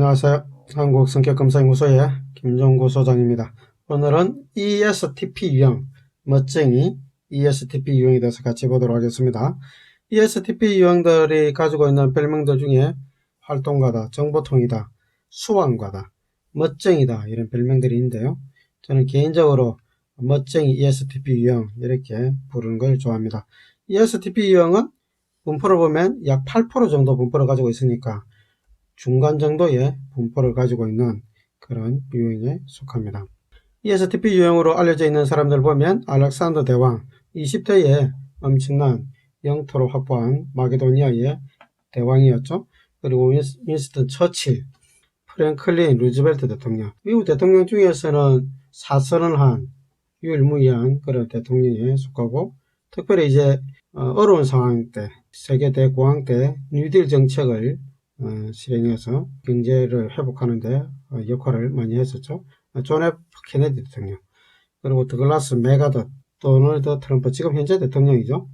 안녕하세요. 한국성격검사연구소의 김종구 소장입니다. 오늘은 ESTP 유형, 멋쟁이 ESTP 유형에 대해서 같이 보도록 하겠습니다. ESTP 유형들이 가지고 있는 별명들 중에 활동가다, 정보통이다, 수완가다, 멋쟁이다 이런 별명들이 있는데요. 저는 개인적으로 멋쟁이 ESTP 유형 이렇게 부르는 걸 좋아합니다. ESTP 유형은 분포를 보면 약 8% 정도 분포를 가지고 있으니까 중간 정도의 분포를 가지고 있는 그런 유형에 속합니다. ESTP 유형으로 알려져 있는 사람들 보면 알렉산더 대왕, 20대에 엄청난 영토를 확보한 마게도니아의 대왕이었죠. 그리고 윈스턴 처칠, 프랭클린 루즈벨트 대통령, 미국 대통령 중에서는 사선을 한 유일무이한 그런 대통령에 속하고, 특별히 이제 어려운 상황 때, 세계 대공황 때 뉴딜 정책을 실행해서 경제를 회복하는 데 역할을 많이 했었죠. 존 F 케네디 대통령, 그리고 더글라스 메가덧, 도널드 트럼프, 지금 현재 대통령이죠.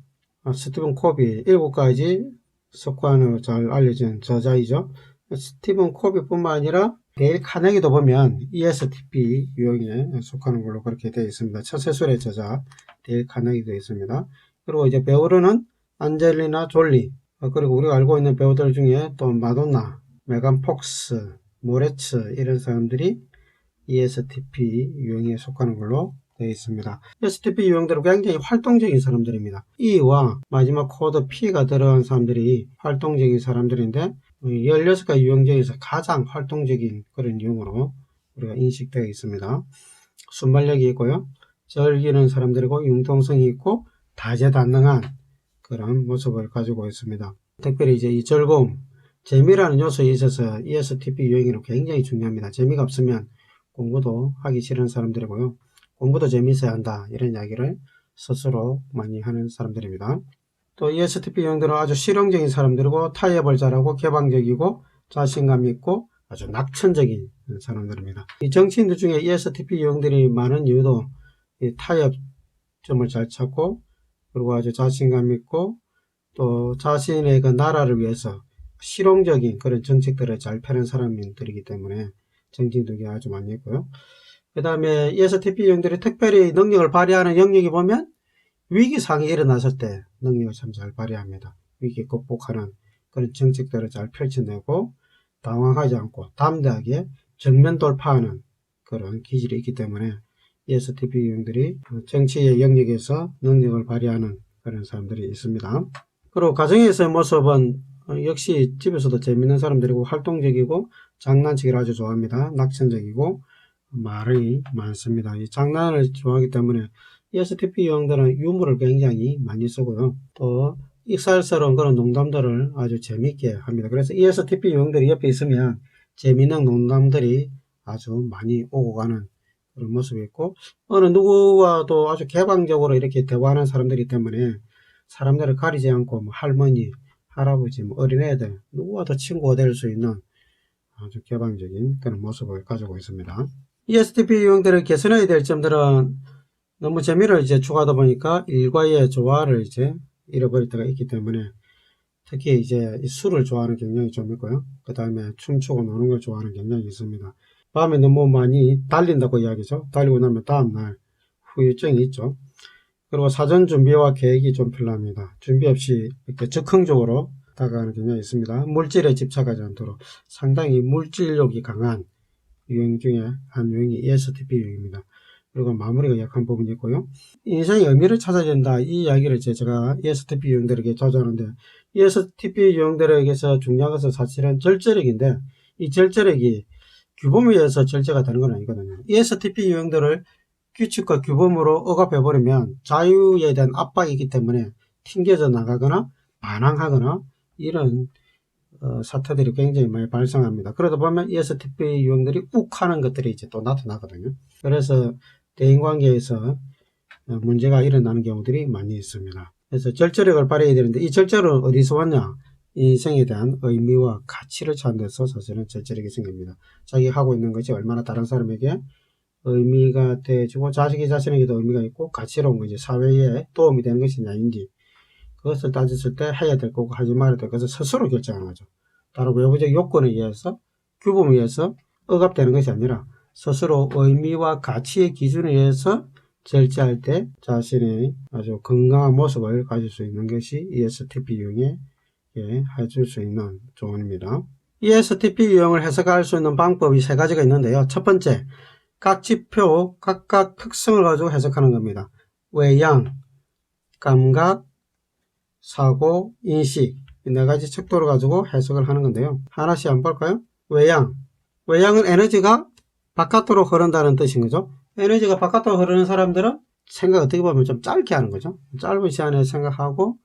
스티븐 코비, 7가지 습관으로 잘 알려진 저자이죠. 스티븐 코비 뿐만 아니라 데일 카네기도 보면 ESTP 유형에 속하는 걸로 그렇게 되어 있습니다. 처세술의 저자 데일 카네기도 있습니다. 그리고 이제 배우로는 안젤리나 졸리, 그리고 우리가 알고 있는 배우들 중에 또 마돈나, 메간 폭스, 모레츠 이런 사람들이 ESTP 유형에 속하는 걸로 되어 있습니다. ESTP 유형들은 굉장히 활동적인 사람들입니다. E와 마지막 코드 P가 들어간 사람들이 활동적인 사람들인데 16가지 유형 중에서 가장 활동적인 그런 유형으로 우리가 인식되어 있습니다. 순발력이 있고요. 즐기는 사람들이고 융통성이 있고 다재다능한 그런 모습을 가지고 있습니다. 특별히 이제 이 즐거움, 재미라는 요소에 있어서 ESTP 유형이 굉장히 중요합니다. 재미가 없으면 공부도 하기 싫은 사람들이고요. 공부도 재미있어야 한다 이런 이야기를 스스로 많이 하는 사람들입니다. 또 ESTP 유형들은 아주 실용적인 사람들이고 타협을 잘하고 개방적이고 자신감 있고 아주 낙천적인 사람들입니다. 이 정치인들 중에 ESTP 유형들이 많은 이유도 이 타협점을 잘 찾고 그리고 아주 자신감 있고 또 자신의 그 나라를 위해서 실용적인 그런 정책들을 잘 펴는 사람들이기 때문에 정치인들이 아주 많이 있고요. 그 다음에 ESTP 유형들이 특별히 능력을 발휘하는 영역이 보면 위기상이 일어났을 때 능력을 참 잘 발휘합니다. 위기 극복하는 그런 정책들을 잘 펼쳐내고 당황하지 않고 담대하게 정면 돌파하는 그런 기질이 있기 때문에 ESTP 유형들이 정치의 영역에서 능력을 발휘하는 그런 사람들이 있습니다. 그리고 가정에서의 모습은 역시 집에서도 재밌는 사람들이고 활동적이고 장난치기를 아주 좋아합니다. 낙천적이고 말이 많습니다. 이 장난을 좋아하기 때문에 ESTP 유형들은 유머를 굉장히 많이 쓰고요. 또 익살스러운 그런 농담들을 아주 재밌게 합니다. 그래서 ESTP 유형들이 옆에 있으면 재밌는 농담들이 아주 많이 오고 가는 그런 모습이 있고, 어느 누구와도 아주 개방적으로 이렇게 대화하는 사람들이기 때문에 사람들을 가리지 않고 뭐 할머니, 할아버지, 뭐 어린애들 누구와도 친구가 될 수 있는 아주 개방적인 그런 모습을 가지고 있습니다. ESTP 유형들을 개선해야 될 점들은 너무 재미를 이제 추구하다 보니까 일과의 조화를 이제 잃어버릴 때가 있기 때문에 특히 이제 술을 좋아하는 경향이 좀 있고요. 그 다음에 춤추고 노는 걸 좋아하는 경향이 있습니다. 밤에 너무 많이 달린다고 이야기죠. 달리고 나면 다음날 후유증이 있죠. 그리고 사전 준비와 계획이 좀 필요합니다. 준비 없이 이렇게 즉흥적으로 다가가는 경향이 있습니다. 물질에 집착하지 않도록 상당히 물질력이 강한 유형 중에 한 유형이 ESTP 유형입니다. 그리고 마무리가 약한 부분이 있고요. 인생의 의미를 찾아야 된다. 이 이야기를 제가 ESTP 유형들에게 자주 하는데, ESTP 유형들에게서 중요한 것은 사실은 절제력인데, 이 절제력이 규범에 의해서 절제가 되는 건 아니거든요. ESTP 유형들을 규칙과 규범으로 억압해버리면 자유에 대한 압박이 있기 때문에 튕겨져 나가거나 반항하거나 이런 사태들이 굉장히 많이 발생합니다. 그러다 보면 ESTP 유형들이 욱하는 것들이 이제 또 나타나거든요. 그래서 대인관계에서 문제가 일어나는 경우들이 많이 있습니다. 그래서 절제력을 발휘해야 되는데 이 절제력은 어디서 왔냐? 인생에 대한 의미와 가치를 찾는 데서 사실은 절제력이 생깁니다. 자기가 하고 있는 것이 얼마나 다른 사람에게 의미가 되어지고 자식이 자신에게도 의미가 있고 가치로운 것이 사회에 도움이 되는 것이냐 아닌지 그것을 따졌을 때 해야 될 거고 하지 말아야 될 것을 스스로 결정하는 거죠. 다른 외부적 요건에 의해서 규범에 의해서 억압되는 것이 아니라 스스로 의미와 가치의 기준에 의해서 절제할 때 자신의 아주 건강한 모습을 가질 수 있는 것이 ESTP 유형에 해줄 수 있는 조언입니다. ESTP 유형을 해석할 수 있는 방법이 세 가지가 있는데요. 첫 번째, 각 지표, 각각 특성을 가지고 해석하는 겁니다. 외양, 감각, 사고, 인식 이 네 가지 척도를 가지고 해석을 하는 건데요. 하나씩 한번 볼까요? 외양. 외양은 에너지가 바깥으로 흐른다는 뜻인 거죠. 에너지가 바깥으로 흐르는 사람들은 생각 어떻게 보면 좀 짧게 하는 거죠. 짧은 시간에 생각하고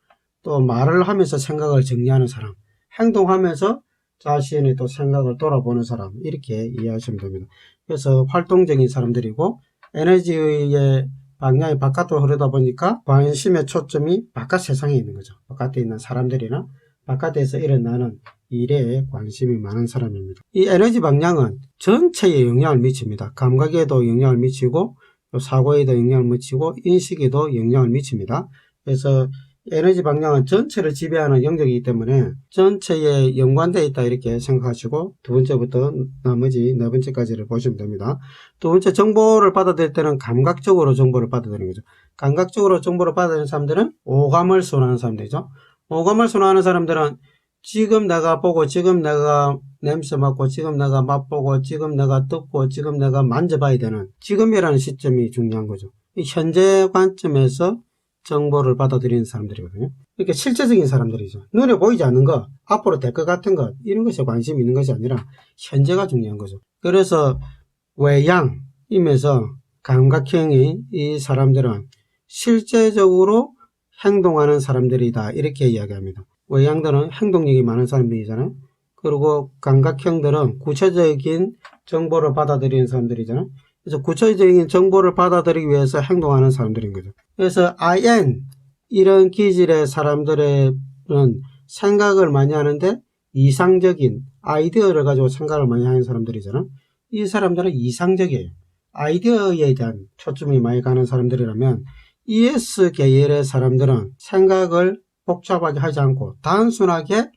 또 말을 하면서 생각을 정리하는 사람, 행동하면서 자신의 또 생각을 돌아보는 사람, 이렇게 이해하시면 됩니다. 그래서 활동적인 사람들이고 에너지의 방향이 바깥으로 흐르다 보니까 관심의 초점이 바깥 세상에 있는 거죠. 바깥에 있는 사람들이나 바깥에서 일어나는 일에 관심이 많은 사람입니다. 이 에너지 방향은 전체에 영향을 미칩니다. 감각에도 영향을 미치고 사고에도 영향을 미치고 인식에도 영향을 미칩니다. 그래서 에너지 방향은 전체를 지배하는 영역이기 때문에 전체에 연관되어 있다 이렇게 생각하시고 두 번째부터 나머지 네 번째까지를 보시면 됩니다. 두 번째, 정보를 받아들일 때는 감각적으로 정보를 받아들이는 거죠. 감각적으로 정보를 받아들이는 사람들은 오감을 선호하는 사람들이죠. 오감을 선호하는 사람들은 지금 내가 보고 지금 내가 냄새 맡고 지금 내가 맛보고 지금 내가 듣고 지금 내가 만져봐야 되는 지금이라는 시점이 중요한 거죠. 현재 관점에서 정보를 받아들이는 사람들이거든요. 이렇게 실제적인 사람들이죠. 눈에 보이지 않는 것, 앞으로 될 것 같은 것, 이런 것에 관심이 있는 것이 아니라 현재가 중요한 거죠. 그래서 외양이면서 감각형의 이 사람들은 실제적으로 행동하는 사람들이다 이렇게 이야기합니다. 외양들은 행동력이 많은 사람들이잖아요. 그리고 감각형들은 구체적인 정보를 받아들이는 사람들이잖아요. 그래서 구체적인 정보를 받아들이기 위해서 행동하는 사람들인 거죠. 그래서 IN 이런 기질의 사람들은 생각을 많이 하는데 이상적인 아이디어를 가지고 생각을 많이 하는 사람들이잖아요. 이 사람들은 이상적이에요. 아이디어에 대한 초점이 많이 가는 사람들이라면 ES 계열의 사람들은 생각을 복잡하게 하지 않고 단순하게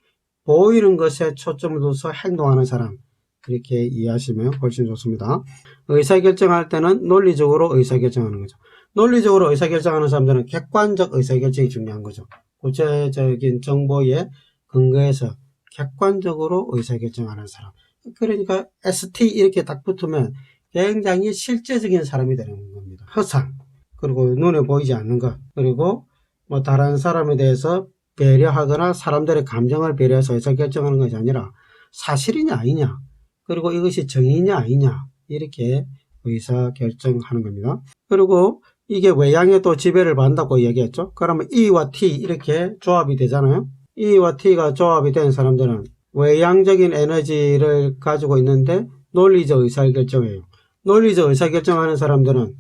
보이는 것에 초점을 둬서 행동하는 사람, 이렇게 이해하시면 훨씬 좋습니다. 의사결정할 때는 논리적으로 의사결정하는 거죠. 논리적으로 의사결정하는 사람들은 객관적 의사결정이 중요한 거죠. 구체적인 정보에 근거해서 객관적으로 의사결정하는 사람. 그러니까 ST 이렇게 딱 붙으면 굉장히 실제적인 사람이 되는 겁니다. 허상, 그리고 눈에 보이지 않는 것, 그리고 뭐 다른 사람에 대해서 배려하거나 사람들의 감정을 배려해서 의사결정하는 것이 아니라 사실이냐 아니냐, 그리고 이것이 정의냐 아니냐, 이렇게 의사결정하는 겁니다. 그리고 이게 외양에도 지배를 받는다고 얘기했죠. 그러면 E와 T 이렇게 조합이 되잖아요. E와 T가 조합이 된 사람들은 외양적인 에너지를 가지고 있는데 논리적 의사결정이에요. 논리적 의사결정하는 사람들은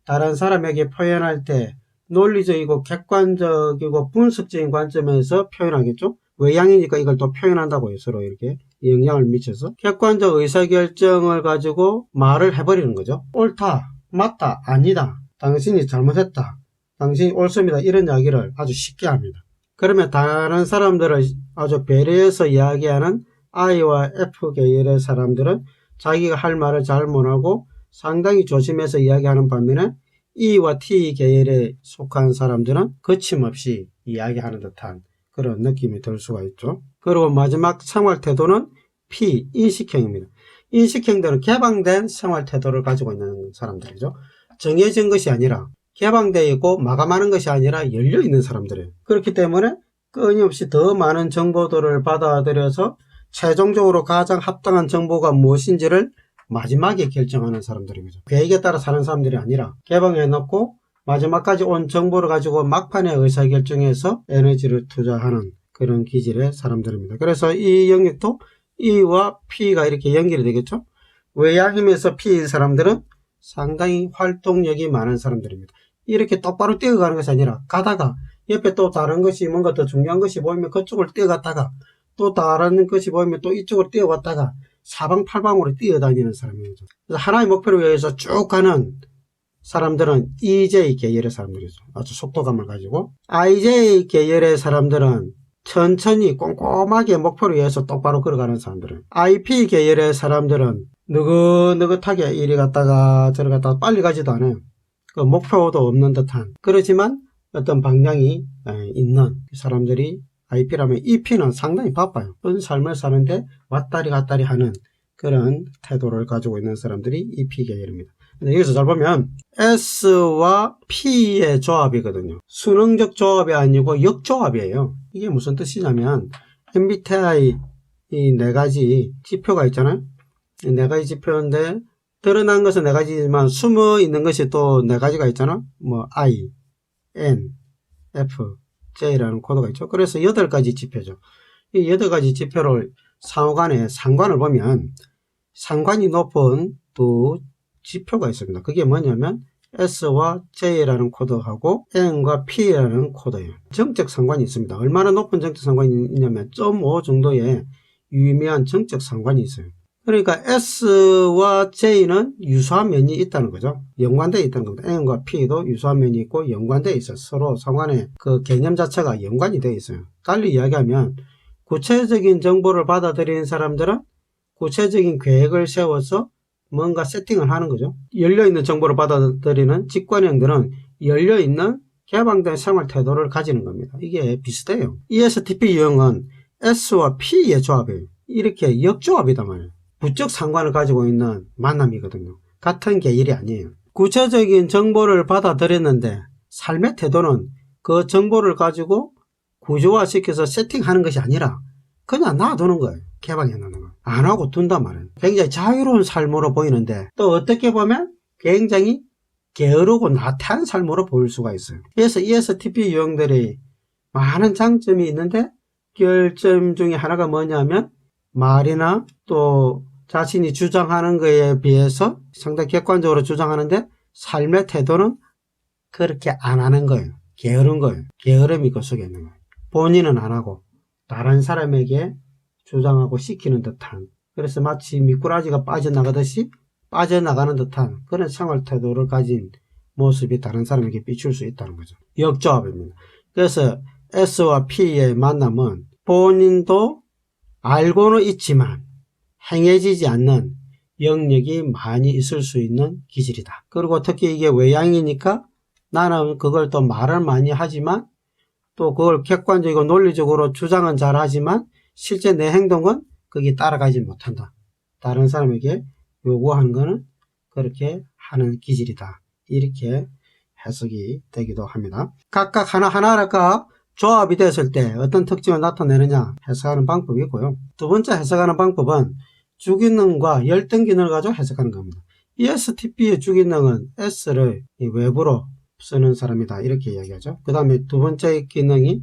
다른 사람에게 표현할 때 논리적이고 객관적이고 분석적인 관점에서 표현하겠죠. 외양이니까 이걸 또 표현한다고요. 서로 이렇게 영향을 미쳐서 객관적 의사결정을 가지고 말을 해버리는 거죠. 옳다, 맞다, 아니다, 당신이 잘못했다, 당신이 옳습니다, 이런 이야기를 아주 쉽게 합니다. 그러면 다른 사람들을 아주 배려해서 이야기하는 I와 F 계열의 사람들은 자기가 할 말을 잘 못하고 상당히 조심해서 이야기하는 반면에 E와 T 계열에 속한 사람들은 거침없이 이야기하는 듯한 그런 느낌이 들 수가 있죠. 그리고 마지막 생활태도는 P, 인식형입니다. 인식형들은 개방된 생활태도를 가지고 있는 사람들이죠. 정해진 것이 아니라 개방되어 있고 마감하는 것이 아니라 열려있는 사람들이에요. 그렇기 때문에 끊임없이 더 많은 정보들을 받아들여서 최종적으로 가장 합당한 정보가 무엇인지를 마지막에 결정하는 사람들입니다. 계획에 따라 사는 사람들이 아니라 개방해놓고 마지막까지 온 정보를 가지고 막판에 의사결정해서 에너지를 투자하는 그런 기질의 사람들입니다. 그래서 이 영역도 E와 P가 이렇게 연결이 되겠죠. 외양이면서 P인 사람들은 상당히 활동력이 많은 사람들입니다. 이렇게 똑바로 뛰어가는 것이 아니라 가다가 옆에 또 다른 것이 뭔가 더 중요한 것이 보이면 그쪽을 뛰어갔다가 또 다른 것이 보이면 또 이쪽으로 뛰어갔다가 사방팔방으로 뛰어다니는 사람이죠. 그래서 하나의 목표를 위해서 쭉 가는 사람들은 EJ 계열의 사람들이죠. 아주 속도감을 가지고 IJ 계열의 사람들은 천천히 꼼꼼하게 목표를 위해서 똑바로 걸어가는 사람들은, IP 계열의 사람들은 느긋느긋하게 이리 갔다가 저리 갔다가 빨리 가지도 않아요. 그 목표도 없는 듯한, 그렇지만 어떤 방향이 있는 사람들이 IP라면, EP는 상당히 바빠요. 그런 삶을 사는데 왔다리 갔다리 하는 그런 태도를 가지고 있는 사람들이 EP 계열입니다. 근데 여기서 잘 보면 S와 P의 조합이거든요. 수능적 조합이 아니고 역조합이에요. 이게 무슨 뜻이냐면, MBTI 이 네 가지 지표가 있잖아요. 이 네 가지 지표인데 드러난 것은 네 가지지만 숨어 있는 것이 또 네 가지가 있잖아. 뭐 I, N, F, J라는 코드가 있죠. 그래서 8가지 지표죠. 이 8가지 지표를 상호간에 상관을 보면 상관이 높은 두 지표가 있습니다. 그게 뭐냐면 S와 J라는 코드하고 N과 P라는 코드예요. 정적 상관이 있습니다. 얼마나 높은 정적 상관이 있냐면 0.5 정도의 유의미한 정적 상관이 있어요. 그러니까 S와 J는 유사한 면이 있다는 거죠. 연관되어 있다는 겁니다. N과 P도 유사한 면이 있고 연관되어 있어요. 서로 상관의 그 개념 자체가 연관이 되어 있어요. 달리 이야기하면 구체적인 정보를 받아들이는 사람들은 구체적인 계획을 세워서 뭔가 세팅을 하는 거죠. 열려있는 정보를 받아들이는 직관형들은 열려있는 개방된 생활 태도를 가지는 겁니다. 이게 비슷해요. ESTP 유형은 S와 P의 조합이에요. 이렇게 역조합이단 말이에요. 부적 상관을 가지고 있는 만남이거든요. 같은 계열이 아니에요. 구체적인 정보를 받아들였는데 삶의 태도는 그 정보를 가지고 구조화시켜서 세팅하는 것이 아니라 그냥 놔두는 거예요. 개방해 놓는 거예요. 안 하고 둔단 말이에요. 굉장히 자유로운 삶으로 보이는데 또 어떻게 보면 굉장히 게으르고 나태한 삶으로 보일 수가 있어요. 그래서 ESTP 유형들이 많은 장점이 있는데 결점 중에 하나가 뭐냐면 말이나 또 자신이 주장하는 거에 비해서 상당히 객관적으로 주장하는데 삶의 태도는 그렇게 안 하는 거예요. 게으른 거예요. 게으름이 그 속에 있는 거예요. 본인은 안 하고 다른 사람에게 주장하고 시키는 듯한, 그래서 마치 미꾸라지가 빠져나가듯이 빠져나가는 듯한 그런 생활 태도를 가진 모습이 다른 사람에게 비출 수 있다는 거죠. 역조합입니다. 그래서 S와 P의 만남은 본인도 알고는 있지만 행해지지 않는 영역이 많이 있을 수 있는 기질이다. 그리고 특히 이게 외향이니까 나는 그걸 또 말을 많이 하지만 또 그걸 객관적이고 논리적으로 주장은 잘 하지만 실제 내 행동은 거기에 따라가지 못한다. 다른 사람에게 요구하는 거는 그렇게 하는 기질이다. 이렇게 해석이 되기도 합니다. 각각 하나하나가 조합이 됐을 때 어떤 특징을 나타내느냐 해석하는 방법이 있고요. 두 번째 해석하는 방법은 주기능과 열등기능을 가지고 해석하는 겁니다. ESTP의 주기능은 S를 외부로 쓰는 사람이다. 이렇게 이야기하죠. 그 다음에 두 번째 기능이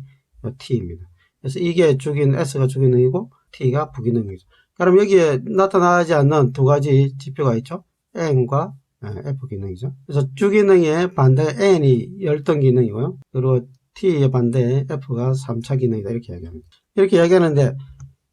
T입니다. 그래서 이게 S가 주기능이고 T가 부기능이죠. 그럼 여기에 나타나지 않는 두 가지 지표가 있죠. N과 F 기능이죠. 그래서 주기능의 반대 N이 열등 기능이고요. 그리고 T의 반대 F가 3차 기능이다. 이렇게 이야기합니다. 이렇게 이야기하는데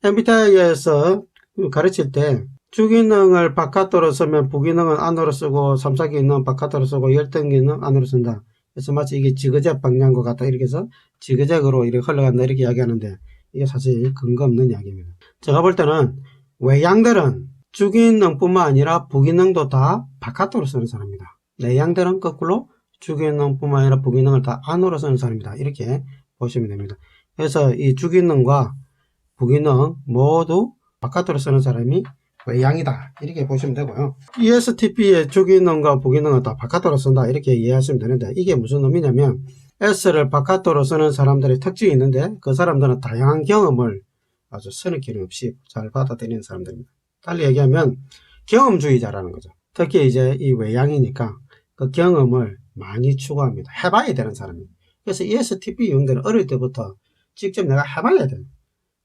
MBTI에서 가르칠 때 주기능을 바깥으로 쓰면 부기능은 안으로 쓰고 3차 기능은 바깥으로 쓰고 열등 기능은 안으로 쓴다. 그래서 마치 이게 지그재그 방향과 같다. 이렇게 해서 지그재그로 이렇게 흘러간다. 이렇게 이야기하는데 이게 사실 근거 없는 이야기입니다. 제가 볼 때는 외향들은 주기능뿐만 아니라 부기능도 다 바깥으로 쓰는 사람입니다. 내향들은 거꾸로 주기능뿐만 아니라 부기능을 다 안으로 쓰는 사람이다. 이렇게 보시면 됩니다. 그래서 이 주기능과 부기능 모두 바깥으로 쓰는 사람이 외향이다. 이렇게 보시면 되고요. ESTP의 주기능과 부기능은 다 바깥으로 쓴다. 이렇게 이해하시면 되는데 이게 무슨 의미냐면 S를 바깥으로 쓰는 사람들의 특징이 있는데 그 사람들은 다양한 경험을 아주 선입견 없이 잘 받아들이는 사람들입니다. 달리 얘기하면 경험주의자라는 거죠. 특히 이제 이 외향이니까 그 경험을 많이 추구합니다. 해봐야 되는 사람입니다. 그래서 ESTP 유형들은 어릴 때부터 직접 내가 해봐야 돼요.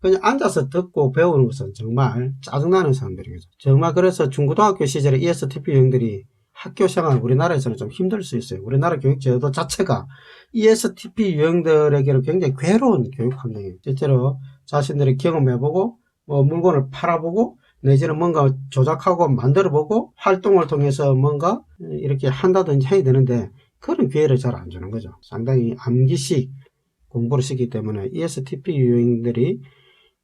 그냥 앉아서 듣고 배우는 것은 정말 짜증나는 사람들이죠. 정말 그래서 중고등학교 시절에 ESTP 유형들이 학교 생활 우리나라에서는 좀 힘들 수 있어요. 우리나라 교육제도 자체가 ESTP 유형들에게는 굉장히 괴로운 교육 환경이에요. 실제로 자신들이 경험해보고 물건을 팔아보고 내지는 뭔가 조작하고 만들어보고 활동을 통해서 뭔가 이렇게 한다든지 해야 되는데 그런 기회를 잘 안 주는 거죠. 상당히 암기식 공부를 시키기 때문에 ESTP 유형들이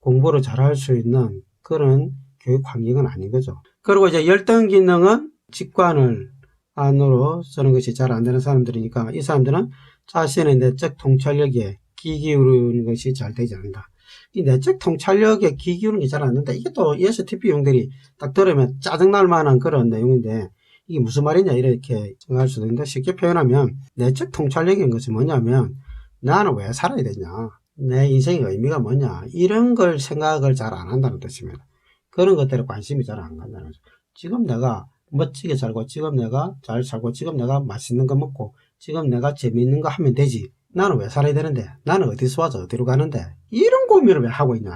공부를 잘할 수 있는 그런 교육 환경은 아닌 거죠. 그리고 이제 열등 기능은 직관을 안으로 쓰는 것이 잘 안 되는 사람들이니까 이 사람들은 자신의 내적 통찰력에 귀 기울이는 것이 잘 되지 않는다. 이 내적 통찰력에 귀 기울이는 게 잘 안 된다. 이게 또 ESTP 유형들이 딱 들으면 짜증날 만한 그런 내용인데 이게 무슨 말이냐 이렇게 생각할 수도 있는데 쉽게 표현하면 내적 통찰력인 것이 뭐냐면 나는 왜 살아야 되냐, 내 인생의 의미가 뭐냐, 이런 걸 생각을 잘 안 한다는 뜻입니다. 그런 것들에 관심이 잘 안 간다는 거죠. 지금 내가 멋지게 살고 지금 내가 잘 살고 지금 내가 맛있는 거 먹고 지금 내가 재미있는 거 하면 되지, 나는 왜 살아야 되는데, 나는 어디서 와서 어디로 가는데, 이런 고민을 왜 하고 있냐,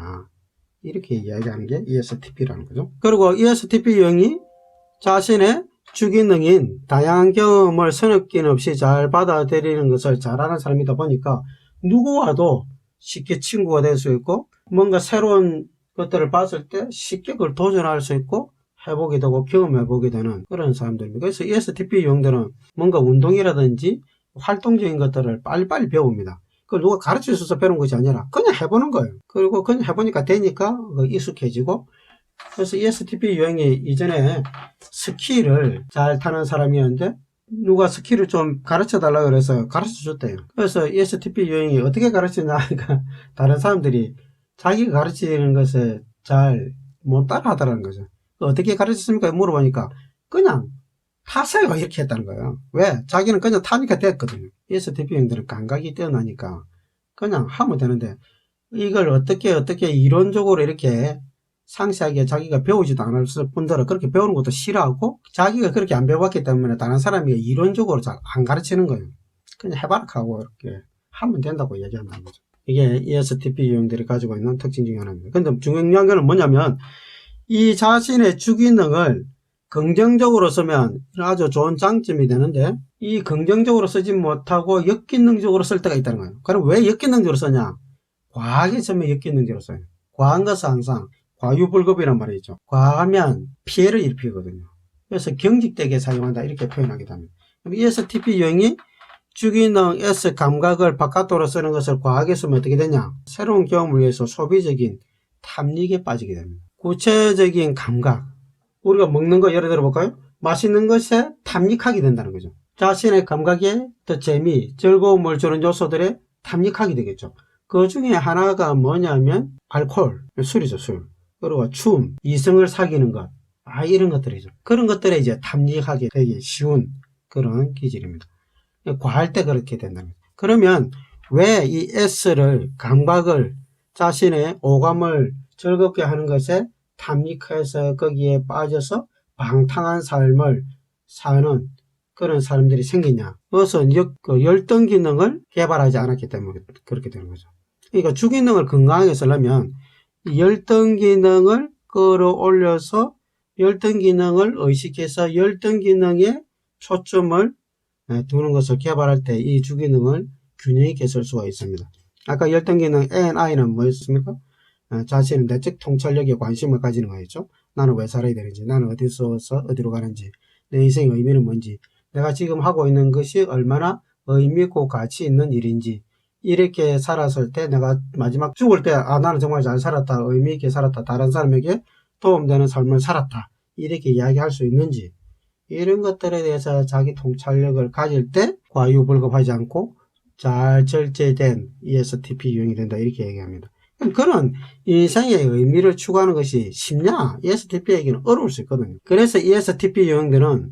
이렇게 이야기하는 게 ESTP라는 거죠. 그리고 ESTP 유형이 자신의 주기능인 다양한 경험을 서느낌 없이 잘 받아들이는 것을 잘하는 사람이다 보니까 누구와도 쉽게 친구가 될 수 있고 뭔가 새로운 것들을 봤을 때 쉽게 그걸 도전할 수 있고 해보게 되고 경험해보게 되는 그런 사람들입니다. 그래서 ESTP 유형들은 뭔가 운동이라든지 활동적인 것들을 빨리빨리 배웁니다. 그걸 누가 가르쳐 줘서 배우는 것이 아니라 그냥 해보는 거예요. 그리고 그냥 해보니까 되니까 익숙해지고. 그래서 ESTP 유형이 이전에 스키를 잘 타는 사람이었는데 누가 스키를 좀 가르쳐 달라고 그래서 가르쳐 줬대요. 그래서 ESTP 유형이 어떻게 가르치냐 하니까 다른 사람들이 자기가 가르치는 것을 잘 못 따라 하더라는 거죠. 어떻게 가르쳤습니까? 물어보니까 그냥 타세요 이렇게 했다는 거예요. 왜? 자기는 그냥 타니까 됐거든요. ESTP 유형들은 감각이 뛰어나니까 그냥 하면 되는데 이걸 어떻게 이론적으로 이렇게 상세하게 자기가 배우지도 않았을 뿐더러 그렇게 배우는 것도 싫어하고 자기가 그렇게 안 배워봤기 때문에 다른 사람이 이론적으로 잘 안 가르치는 거예요. 그냥 해봐라 하고 이렇게 하면 된다고 얘기한다는 거죠. 이게 ESTP 유형들이 가지고 있는 특징 중에 하나입니다. 근데 중요한 건 뭐냐면 이 자신의 주기능을 긍정적으로 쓰면 아주 좋은 장점이 되는데 이 긍정적으로 쓰지 못하고 역기능적으로 쓸 때가 있다는 거예요. 그럼 왜 역기능적으로 쓰냐? 과하게 쓰면 역기능적으로 써요. 과한 것은 항상 과유불급이란 말이 있죠. 과하면 피해를 일으키거든요. 그래서 경직되게 사용한다 이렇게 표현하게 됩니다. 그럼 ESTP 유형이 주기능 S 감각을 바깥으로 쓰는 것을 과하게 쓰면 어떻게 되냐? 새로운 경험을 위해서 소비적인 탐닉에 빠지게 됩니다. 구체적인 감각, 우리가 먹는 거 예를 들어 볼까요? 맛있는 것에 탐닉하게 된다는 거죠. 자신의 감각에 더 재미, 즐거움을 주는 요소들에 탐닉하게 되겠죠. 그 중에 하나가 뭐냐면 알코올, 술이죠, 술. 그리고 춤, 이성을 사귀는 것, 이런 것들이죠. 그런 것들에 이제 탐닉하게 되기 쉬운 그런 기질입니다. 과할 때 그렇게 된다는 거죠. 그러면 왜 이 S를, 감각을, 자신의 오감을 즐겁게 하는 것에 탐닉해서 거기에 빠져서 방탕한 삶을 사는 그런 사람들이 생기냐? 그것은 열등 기능을 개발하지 않았기 때문에 그렇게 되는 거죠. 그러니까 주기능을 건강하게 쓰려면 열등 기능을 끌어올려서 열등 기능을 의식해서 열등 기능에 초점을 두는 것을 개발할 때 이 주기능을 균형 있게 쓸 수가 있습니다. 아까 열등 기능 N-I는 뭐였습니까? 자신의 내적 통찰력에 관심을 가지는 거였죠. 나는 왜 살아야 되는지, 나는 어디서 와서 어디로 가는지, 내 인생의 의미는 뭔지, 내가 지금 하고 있는 것이 얼마나 의미 있고 가치 있는 일인지, 이렇게 살았을 때 내가 마지막 죽을 때 나는 정말 잘 살았다, 의미 있게 살았다, 다른 사람에게 도움되는 삶을 살았다, 이렇게 이야기할 수 있는지, 이런 것들에 대해서 자기 통찰력을 가질 때 과유불급하지 않고 잘 절제된 ESTP 유형이 된다 이렇게 얘기합니다. 그런 인생의 의미를 추구하는 것이 쉽냐? ESTP에게는 어려울 수 있거든요. 그래서 ESTP 유형들은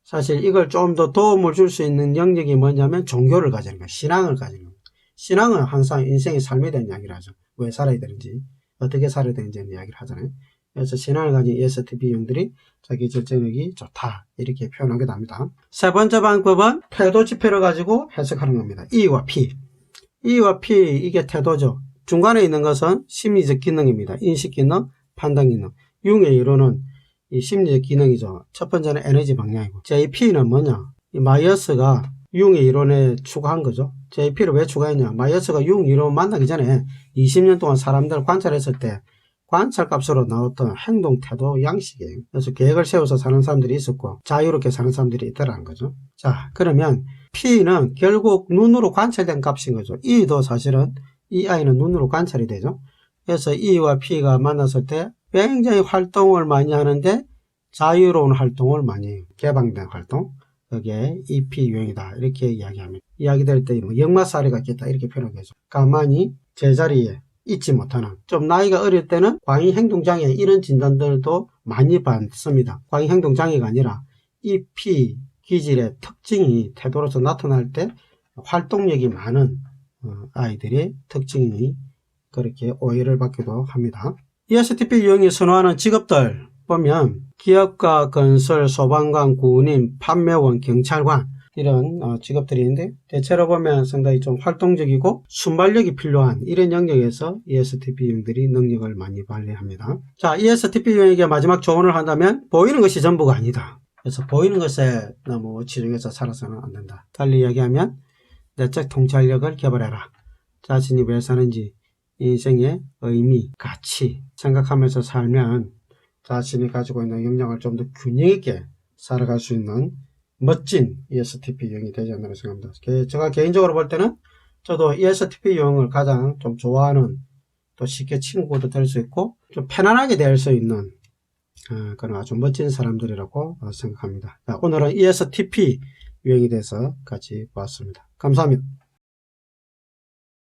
사실 이걸 좀 더 도움을 줄 수 있는 영역이 뭐냐면 종교를 가지는 거예요. 신앙을 가지는 거예요. 신앙은 항상 인생의 삶에 대한 이야기를 하죠. 왜 살아야 되는지, 어떻게 살아야 되는지 이야기를 하잖아요. 그래서 신앙을 가진 ESTP 유형들이 자기 절제력이 좋다 이렇게 표현하게 됩니다. 세 번째 방법은 태도 지표를 가지고 해석하는 겁니다. E와 P. E와 P 이게 태도죠. 중간에 있는 것은 심리적 기능입니다. 인식 기능, 판단 기능. 융의 이론은 이 심리적 기능이죠. 첫 번째는 에너지 방향이고. JP는 뭐냐? 이 마이어스가 융의 이론에 추가한 거죠. JP를 왜 추가했냐? 마이어스가 융 이론 만나기 전에 20년 동안 사람들을 관찰했을 때 관찰값으로 나왔던 행동, 태도, 양식이에요. 그래서 계획을 세워서 사는 사람들이 있었고 자유롭게 사는 사람들이 있다라는 거죠. 자, 그러면 P는 결국 눈으로 관찰된 값인 거죠. E도 사실은 이 아이는 눈으로 관찰이 되죠. 그래서 E와 P가 만났을 때 굉장히 활동을 많이 하는데 자유로운 활동을 많이 해요. 개방된 활동. 그게 EP 유형이다. 이렇게 이야기합니다. 이야기될 때 뭐 역마살이가 있겠다. 이렇게 표현하겠죠. 가만히 제자리에 있지 못하는, 좀 나이가 어릴 때는 광의행동장애 이런 진단들도 많이 받습니다. 광의행동장애가 아니라 EP 기질의 특징이 태도로서 나타날 때 활동력이 많은 아이들의 특징이 그렇게 오해를 받기도 합니다. ESTP 유형이 선호하는 직업들 보면 기업가, 건설, 소방관, 군인, 판매원, 경찰관 이런 직업들이 있는데 대체로 보면 상당히 좀 활동적이고 순발력이 필요한 이런 영역에서 ESTP 유형들이 능력을 많이 발휘합니다. 자, ESTP 유형에게 마지막 조언을 한다면 보이는 것이 전부가 아니다. 그래서 보이는 것에 너무 치중해서 살아서는 안 된다. 달리 이야기하면 내적 통찰력을 개발해라. 자신이 왜 사는지 인생의 의미, 가치 생각하면서 살면 자신이 가지고 있는 역량을 좀 더 균형 있게 살아갈 수 있는 멋진 ESTP 유형이 되지 않나 생각합니다. 제가 개인적으로 볼 때는 저도 ESTP 유형을 가장 좀 좋아하는, 또 쉽게 친구도 될 수 있고 좀 편안하게 될 수 있는 그런 아주 멋진 사람들이라고 생각합니다. 오늘은 ESTP 유형에 대해서 같이 보았습니다. 감사합니다.